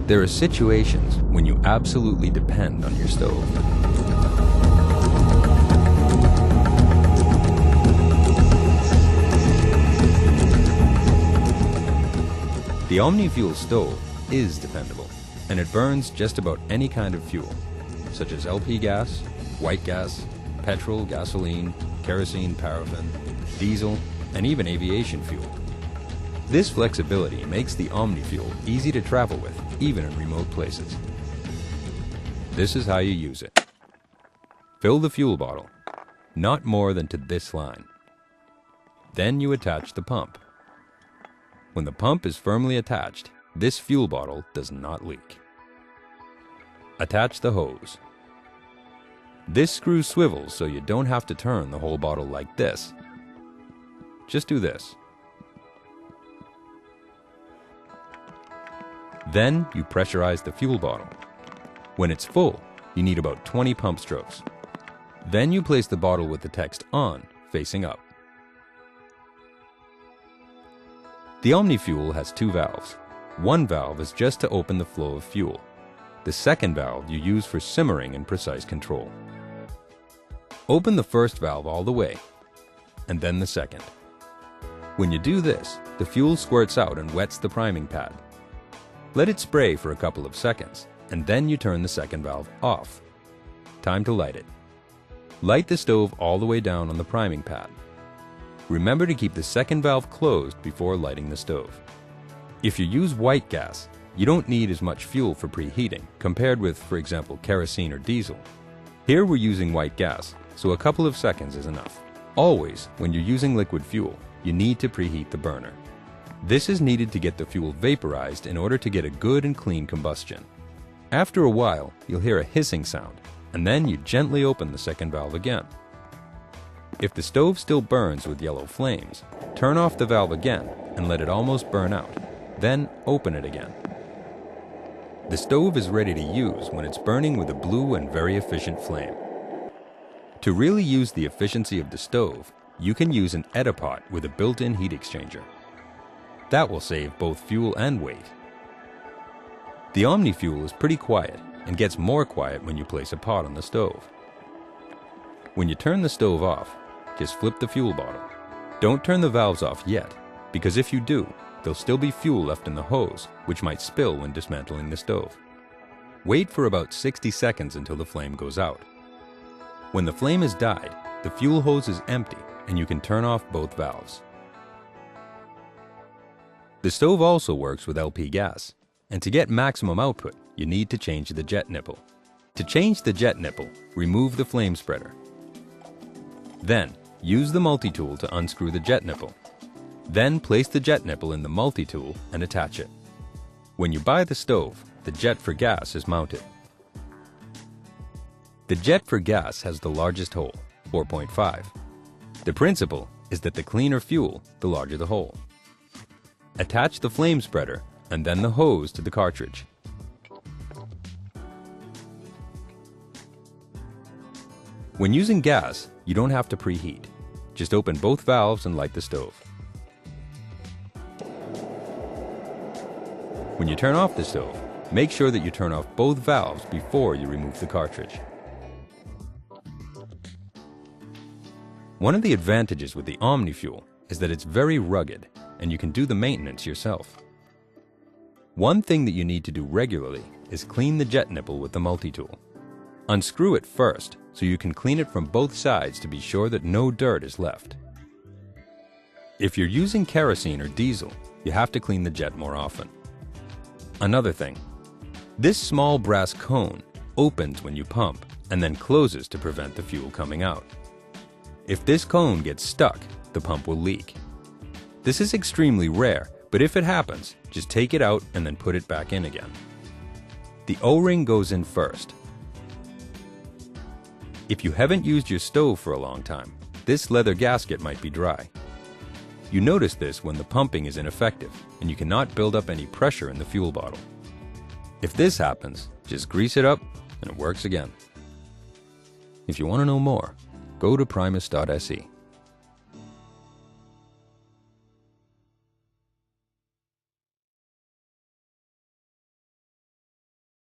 There are situations when you absolutely depend on your stove. The Omnifuel stove is dependable, and it burns just about any kind of fuel, such as LP gas, white gas, petrol, gasoline, kerosene, paraffin, diesel, and even aviation fuel. This flexibility makes the Omnifuel easy to travel with, even in remote places. This is how you use it. Fill the fuel bottle, not more than to this line. Then you attach the pump. When the pump is firmly attached, this fuel bottle does not leak. Attach the hose. This screw swivels so you don't have to turn the whole bottle like this. Just do this. Then you pressurize the fuel bottle. When it's full, you need about 20 pump strokes. Then you place the bottle with the text "on" facing up. The Omnifuel has two valves. One valve is just to open the flow of fuel. The second valve you use for simmering and precise control. Open the first valve all the way, and then the second. When you do this, the fuel squirts out and wets the priming pad. Let it spray for a couple of seconds, and then you turn the second valve off. Time to light it. Light the stove all the way down on the priming pad. Remember to keep the second valve closed before lighting the stove. If you use white gas, you don't need as much fuel for preheating compared with, for example, kerosene or diesel. Here we're using white gas, so a couple of seconds is enough. Always, when you're using liquid fuel, you need to preheat the burner. This is needed to get the fuel vaporized in order to get a good and clean combustion. After a while, you'll hear a hissing sound, and then you gently open the second valve again. If the stove still burns with yellow flames, turn off the valve again and let it almost burn out. Then open it again. The stove is ready to use when it's burning with a blue and very efficient flame. To really use the efficiency of the stove, you can use an Etapot with a built-in heat exchanger. That will save both fuel and weight. The Omnifuel is pretty quiet and gets more quiet when you place a pot on the stove. When you turn the stove off, just flip the fuel bottle. Don't turn the valves off yet, because if you do, there'll still be fuel left in the hose, which might spill when dismantling the stove. Wait for about 60 seconds until the flame goes out. When the flame has died, the fuel hose is empty and you can turn off both valves. The stove also works with LP gas, and to get maximum output, you need to change the jet nipple. To change the jet nipple, remove the flame spreader. Then, use the multi-tool to unscrew the jet nipple. Then place the jet nipple in the multi-tool and attach it. When you buy the stove, the jet for gas is mounted. The jet for gas has the largest hole, 4.5. The principle is that the cleaner fuel, the larger the hole. Attach the flame spreader and then the hose to the cartridge. When using gas, you don't have to preheat. Just open both valves and light the stove. When you turn off the stove, make sure that you turn off both valves before you remove the cartridge. One of the advantages with the Omnifuel is that it's very rugged and you can do the maintenance yourself. One thing that you need to do regularly is clean the jet nipple with the multi-tool. Unscrew it first so you can clean it from both sides to be sure that no dirt is left. If you're using kerosene or diesel, you have to clean the jet more often. Another thing, this small brass cone opens when you pump and then closes to prevent the fuel coming out. If this cone gets stuck, the pump will leak. This is extremely rare, but if it happens, just take it out and then put it back in again. The O-ring goes in first. If you haven't used your stove for a long time, this leather gasket might be dry. You notice this when the pumping is ineffective and you cannot build up any pressure in the fuel bottle. If this happens, just grease it up and it works again. If you want to know more, go to primus.se.